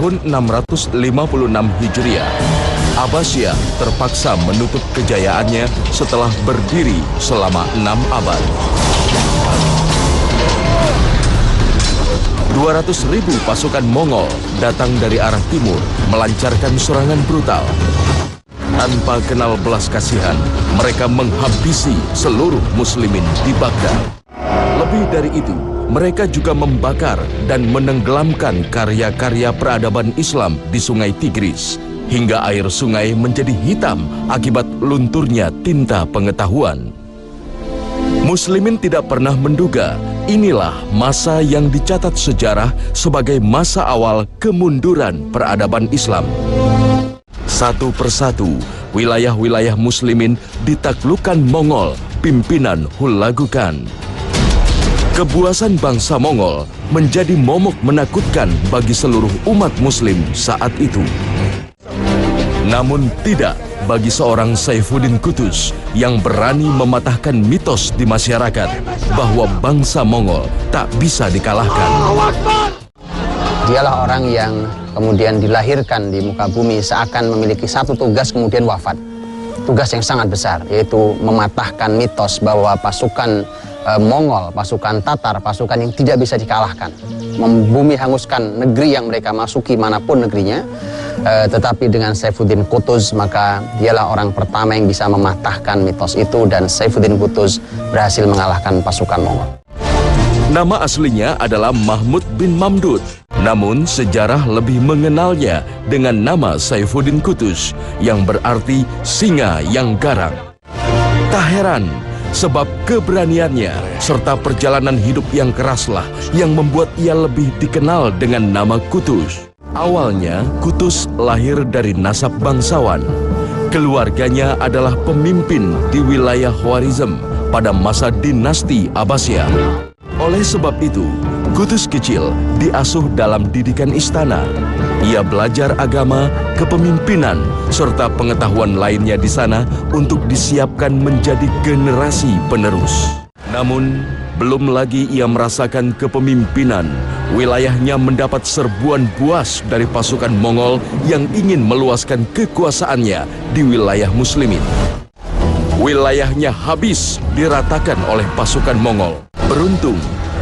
tahun 656 Hijriah, Abbasiyah terpaksa menutup kejayaannya setelah berdiri selama 6 abad. 200.000 pasukan Mongol datang dari arah timur melancarkan serangan brutal. Tanpa kenal belas kasihan, mereka menghabisi seluruh muslimin di Baghdad. Lebih dari itu, mereka juga membakar dan menenggelamkan karya-karya peradaban Islam di Sungai Tigris, hingga air sungai menjadi hitam akibat lunturnya tinta pengetahuan. Muslimin tidak pernah menduga inilah masa yang dicatat sejarah sebagai masa awal kemunduran peradaban Islam. Satu persatu, wilayah-wilayah muslimin ditaklukkan Mongol pimpinan Hulagu Khan. Kebuasan bangsa Mongol menjadi momok menakutkan bagi seluruh umat muslim saat itu. Namun tidak bagi seorang Saifuddin Qutuz yang berani mematahkan mitos di masyarakat bahwa bangsa Mongol tak bisa dikalahkan. Dialah orang yang kemudian dilahirkan di muka bumi seakan memiliki satu tugas kemudian wafat. Tugas yang sangat besar, yaitu mematahkan mitos bahwa pasukan Mongol, pasukan Tatar, pasukan yang tidak bisa dikalahkan. Membumi hanguskan negeri yang mereka masuki manapun negerinya. Tetapi dengan Saifuddin Qutuz, maka dialah orang pertama yang bisa mematahkan mitos itu, dan Saifuddin Qutuz berhasil mengalahkan pasukan Mongol. Nama aslinya adalah Mahmud bin Mamdud, namun sejarah lebih mengenalnya dengan nama Saifuddin Qutuz yang berarti singa yang garang. Tak heran, sebab keberaniannya serta perjalanan hidup yang keraslah yang membuat ia lebih dikenal dengan nama Qutuz. Awalnya, Qutuz lahir dari nasab bangsawan. Keluarganya adalah pemimpin di wilayah Khwarizm pada masa dinasti Abbasiyah. Oleh sebab itu, Qutuz kecil diasuh dalam didikan istana. Ia belajar agama, kepemimpinan, serta pengetahuan lainnya di sana untuk disiapkan menjadi generasi penerus. Namun, belum lagi ia merasakan kepemimpinan, wilayahnya mendapat serbuan buas dari pasukan Mongol yang ingin meluaskan kekuasaannya di wilayah muslimin. Wilayahnya habis diratakan oleh pasukan Mongol. Beruntung,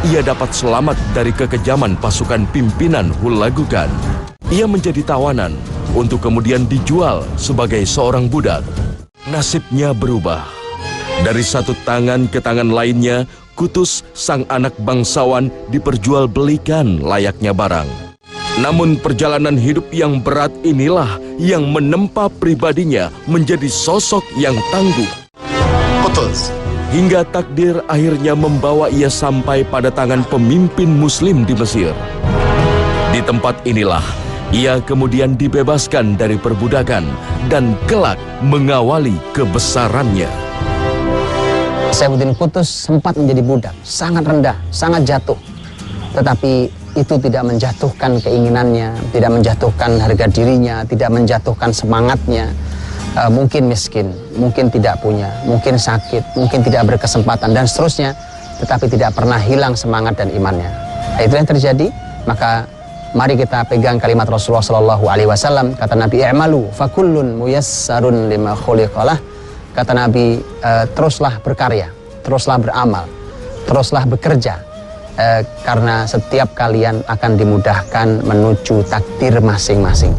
ia dapat selamat dari kekejaman pasukan pimpinan Hulagu Khan. Ia menjadi tawanan untuk kemudian dijual sebagai seorang budak. Nasibnya berubah. Dari satu tangan ke tangan lainnya, Qutuz, sang anak bangsawan, diperjualbelikan layaknya barang. Namun perjalanan hidup yang berat inilah yang menempa pribadinya menjadi sosok yang tangguh. Qutuz. Hingga takdir akhirnya membawa ia sampai pada tangan pemimpin muslim di Mesir. Di tempat inilah, ia kemudian dibebaskan dari perbudakan dan kelak mengawali kebesarannya. Saifuddin Qutuz sempat menjadi budak, sangat rendah, sangat jatuh. Tetapi itu tidak menjatuhkan keinginannya, tidak menjatuhkan harga dirinya, tidak menjatuhkan semangatnya. Mungkin miskin, mungkin tidak punya, mungkin sakit, mungkin tidak berkesempatan, dan seterusnya. Tetapi tidak pernah hilang semangat dan imannya. Itu yang terjadi. Maka mari kita pegang kalimat Rasulullah SAW. Kata Nabi, "I'malu fakullun muyassarun lima khuliqalah." Kata Nabi, teruslah berkarya, teruslah beramal, teruslah bekerja, karena setiap kalian akan dimudahkan menuju takdir masing-masing.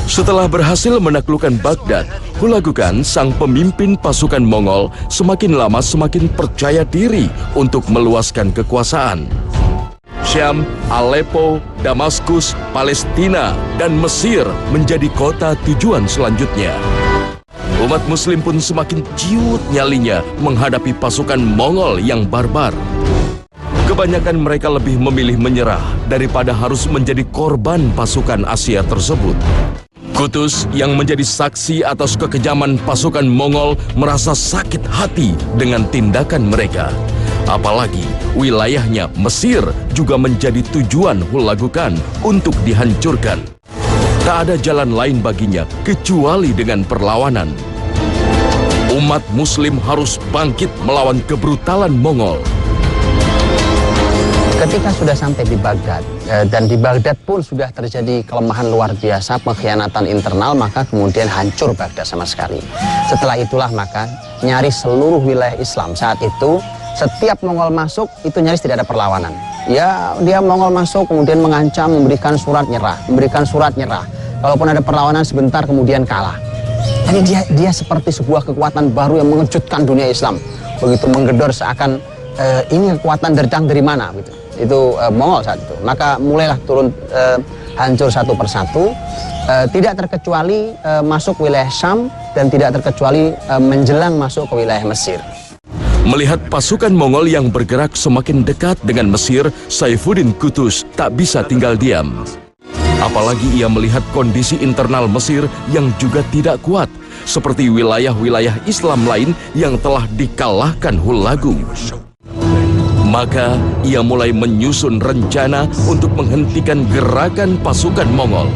Setelah berhasil menaklukkan Baghdad, Hulagu Khan, sang pemimpin pasukan Mongol, semakin lama semakin percaya diri untuk meluaskan kekuasaan. Syam, Aleppo, Damaskus, Palestina, dan Mesir menjadi kota tujuan selanjutnya. Umat muslim pun semakin ciut nyalinya menghadapi pasukan Mongol yang barbar. Kebanyakan mereka lebih memilih menyerah daripada harus menjadi korban pasukan Asia tersebut. Qutuz yang menjadi saksi atas kekejaman pasukan Mongol merasa sakit hati dengan tindakan mereka. Apalagi wilayahnya Mesir juga menjadi tujuan Hulagu Khan untuk dihancurkan. Tak ada jalan lain baginya kecuali dengan perlawanan. Umat muslim harus bangkit melawan kebrutalan Mongol. Ketika sudah sampai di Baghdad, dan di Baghdad pun sudah terjadi kelemahan luar biasa, pengkhianatan internal, maka kemudian hancur Baghdad sama sekali. Setelah itulah maka nyaris seluruh wilayah Islam saat itu, setiap Mongol masuk, itu nyaris tidak ada perlawanan. Ya, dia Mongol masuk, kemudian mengancam, memberikan surat nyerah, memberikan surat nyerah. Kalaupun ada perlawanan sebentar, kemudian kalah. Jadi dia seperti sebuah kekuatan baru yang mengejutkan dunia Islam. Begitu menggedor seakan ini kekuatan datang dari mana gitu. Itu Mongol saat itu. Maka mulailah turun hancur satu persatu, tidak terkecuali masuk wilayah Syam dan tidak terkecuali menjelang masuk ke wilayah Mesir. Melihat pasukan Mongol yang bergerak semakin dekat dengan Mesir, Saifuddin Qutuz tak bisa tinggal diam. Apalagi ia melihat kondisi internal Mesir yang juga tidak kuat, seperti wilayah-wilayah Islam lain yang telah dikalahkan Hulagu. Maka ia mulai menyusun rencana untuk menghentikan gerakan pasukan Mongol.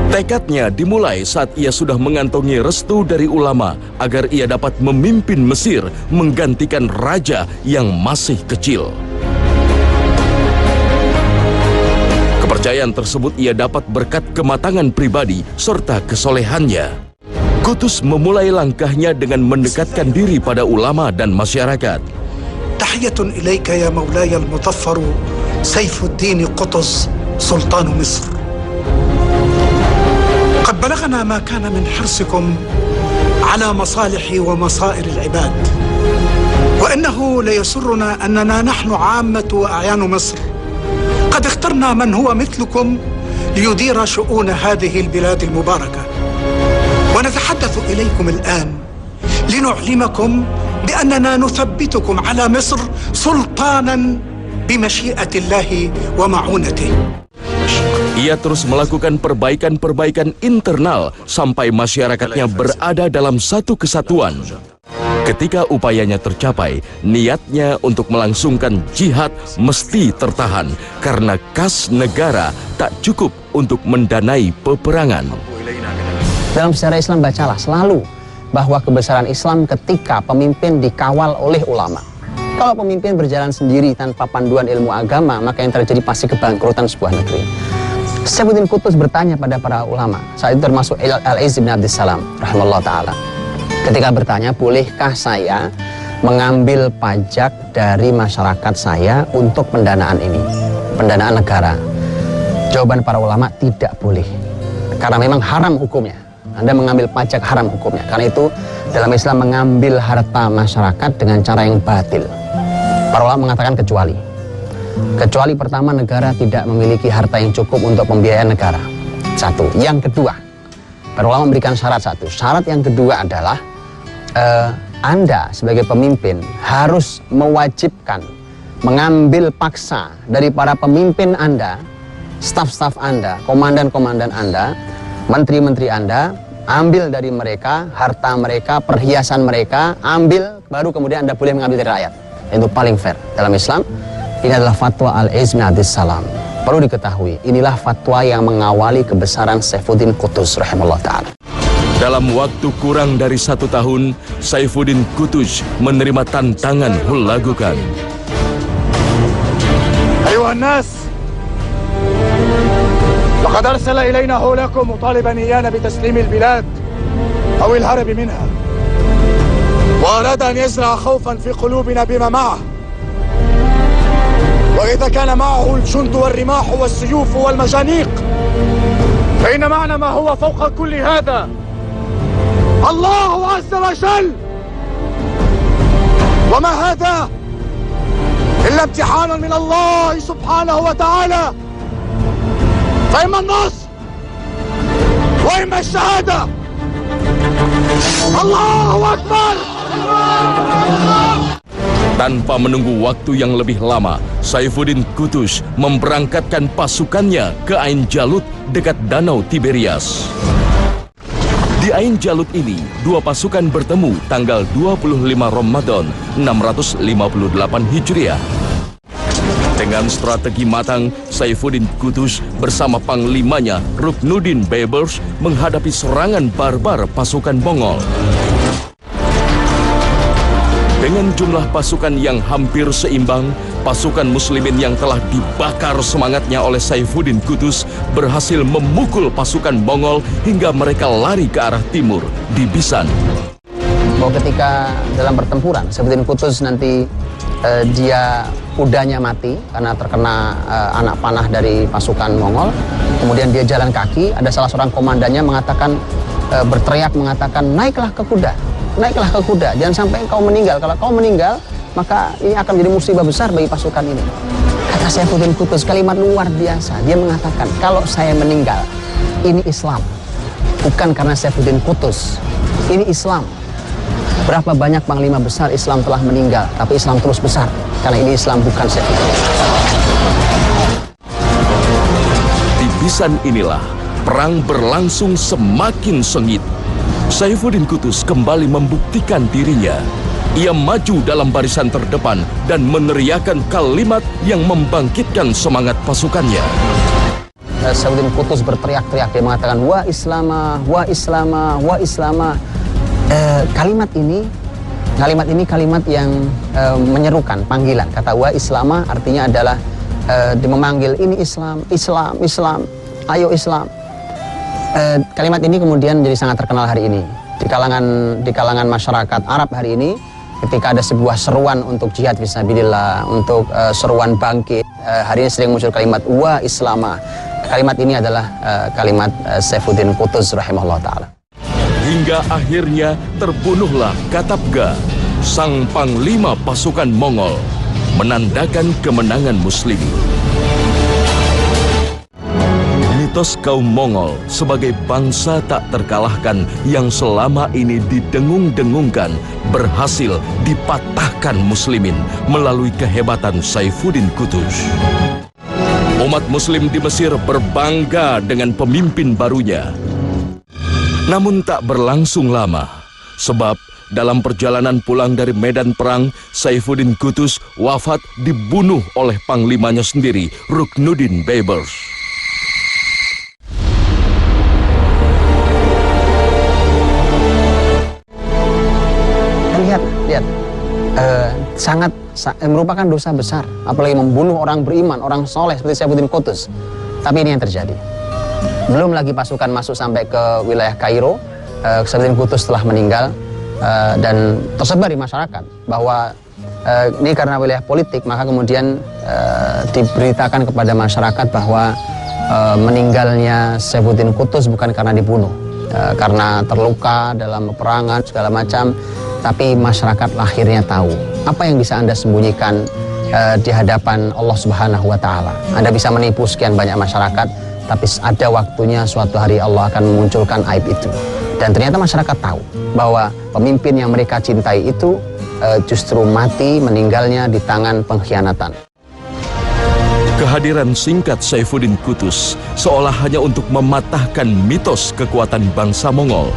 Tekadnya dimulai saat ia sudah mengantongi restu dari ulama agar ia dapat memimpin Mesir menggantikan raja yang masih kecil. Kepercayaan tersebut ia dapat berkat kematangan pribadi serta kesolehannya. Qutuz memulai langkahnya dengan mendekatkan diri pada ulama dan masyarakat. تحية إليك يا مولاي المظفر سيف الدين قطز سلطان مصر. قد بلغنا ما كان من حرصكم على مصالح ومصائر العباد، وإنه ليسرنا أننا نحن عامة وأعيان مصر قد اخترنا من هو مثلكم ليدير شؤون هذه البلاد المباركة، ونتحدث إليكم الآن لنعلمكم بأننا نثبتكم على مصر سلطانا بمشيئة الله ومعونته. Ia terus melakukan perbaikan-perbaikan internal sampai masyarakatnya berada dalam satu kesatuan. Ketika upayanya tercapai, niatnya untuk melangsungkan jihad mesti tertahan karena kas negara tak cukup untuk mendanai peperangan. Dalam sejarah Islam bacalah selalu bahwa kebesaran Islam ketika pemimpin dikawal oleh ulama. Kalau pemimpin berjalan sendiri tanpa panduan ilmu agama, maka yang terjadi pasti kebangkrutan sebuah negeri. Saifuddin Qutuz bertanya pada para ulama, saat itu termasuk Al-Izz bin Abdissalam, rahimahullah ta'ala. Ketika bertanya, bolehkah saya mengambil pajak dari masyarakat saya untuk pendanaan ini, pendanaan negara? Jawaban para ulama, tidak boleh. Karena memang haram hukumnya. Anda mengambil pajak haram hukumnya. Karena itu dalam Islam mengambil harta masyarakat dengan cara yang batil. Para ulama mengatakan kecuali. Kecuali pertama, negara tidak memiliki harta yang cukup untuk pembiayaan negara. Satu. Yang kedua, para ulama memberikan syarat satu. Syarat yang kedua adalah Anda sebagai pemimpin harus mewajibkan mengambil paksa dari para pemimpin Anda, staf-staf Anda, komandan-komandan Anda, menteri-menteri Anda, ambil dari mereka, harta mereka, perhiasan mereka, ambil, baru kemudian Anda boleh mengambil dari rakyat. Itu paling fair. Dalam Islam, ini adalah fatwa Al-Izz bin Abdissalam. Perlu diketahui, inilah fatwa yang mengawali kebesaran Saifuddin Qutuz, rahimahullah ta'ala. Dalam waktu kurang dari 1 tahun, Saifuddin Qutuz menerima tantangan Hulagukan. أيها الناس، لقد أرسل إلينا هولاكو مطالبا إيانا بتسليم البلاد أو الهرب منها، وأراد أن يزرع خوفا في قلوبنا بما معه، وإذا كان معه الجند والرماح والسيوف والمجانيق فإن معنا ما هو فوق كل هذا، الله عز وجل. وما هذا إلا امتحان من الله سبحانه وتعالى، فإما النصر وإما الشهادة. الله أكبر. Tanpa menunggu waktu yang lebih lama, Saifuddin Qutuz memberangkatkan pasukannya ke Ain Jalut dekat Danau Tiberias. Di Ain Jalut ini, dua pasukan bertemu tanggal 25 Ramadan 658 Hijriah. Dengan strategi matang, Saifuddin Qutuz bersama panglimanya Ruknuddin Baibars menghadapi serangan barbar pasukan Mongol. Dengan jumlah pasukan yang hampir seimbang, pasukan muslimin yang telah dibakar semangatnya oleh Saifuddin Qutuz berhasil memukul pasukan Mongol hingga mereka lari ke arah timur di Bisan. Bahwa ketika dalam pertempuran Saifuddin Qutuz nanti dia kudanya mati karena terkena anak panah dari pasukan Mongol. Kemudian dia jalan kaki, ada salah seorang komandannya mengatakan, berteriak mengatakan, naiklah ke kuda, jangan sampai kau meninggal. Kalau kau meninggal, maka ini akan menjadi musibah besar bagi pasukan ini. Kata Saifuddin Qutuz kalimat luar biasa. Dia mengatakan, kalau saya meninggal, ini Islam. Bukan karena Saifuddin Qutuz, ini Islam. Berapa banyak panglima besar Islam telah meninggal, tapi Islam terus besar. Karena ini Islam, bukan Saifuddin. Di Bisan inilah perang berlangsung semakin sengit. Saifuddin Qutuz kembali membuktikan dirinya. Ia maju dalam barisan terdepan dan meneriakkan kalimat yang membangkitkan semangat pasukannya. Saifuddin Qutuz berteriak-teriak, dia mengatakan, wa Islama, wa Islama, wa Islama. Kalimat ini kalimat yang menyerukan panggilan. Kata wa Islama artinya adalah memanggil, ini Islam, Islam, Islam, ayo Islam. Kalimat ini kemudian menjadi sangat terkenal hari ini di kalangan masyarakat Arab hari ini. Ketika ada sebuah seruan untuk jihad fisabilillah, untuk seruan bangkit, hari ini sering muncul kalimat wa Islama. Kalimat ini adalah kalimat Saifuddin Qutuz rahimahullah ta'ala. Hingga akhirnya terbunuhlah Katapga, sang panglima pasukan Mongol, menandakan kemenangan Muslimin. Mitos kaum Mongol sebagai bangsa tak terkalahkan yang selama ini didengung-dengungkan berhasil dipatahkan Muslimin melalui kehebatan Saifuddin Qutuz. Umat Muslim di Mesir berbangga dengan pemimpin barunya. Namun tak berlangsung lama, sebab dalam perjalanan pulang dari medan perang, Saifuddin Qutuz wafat dibunuh oleh panglimanya sendiri, Ruknuddin Baibars. Lihat, sangat merupakan dosa besar, apalagi membunuh orang beriman, orang soleh seperti Saifuddin Qutuz. Tapi ini yang terjadi. Belum lagi pasukan masuk sampai ke wilayah Kairo, Saifuddin Qutuz telah meninggal, dan tersebar di masyarakat bahwa ini karena wilayah politik, maka kemudian diberitakan kepada masyarakat bahwa meninggalnya Saifuddin Qutuz bukan karena dibunuh, karena terluka dalam peperangan segala macam, tapi masyarakat akhirnya tahu apa yang bisa Anda sembunyikan di hadapan Allah Subhanahu wa Ta'ala. Anda bisa menipu sekian banyak masyarakat, tapi ada waktunya suatu hari Allah akan memunculkan aib itu. Dan ternyata masyarakat tahu bahwa pemimpin yang mereka cintai itu justru mati, meninggalnya di tangan pengkhianatan. Kehadiran singkat Saifuddin Qutuz seolah hanya untuk mematahkan mitos kekuatan bangsa Mongol.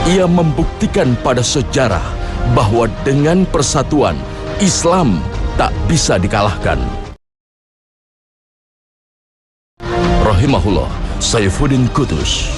Ia membuktikan pada sejarah bahwa dengan persatuan, Islam tak bisa dikalahkan. Rahimahullah Saifuddin Qutuz.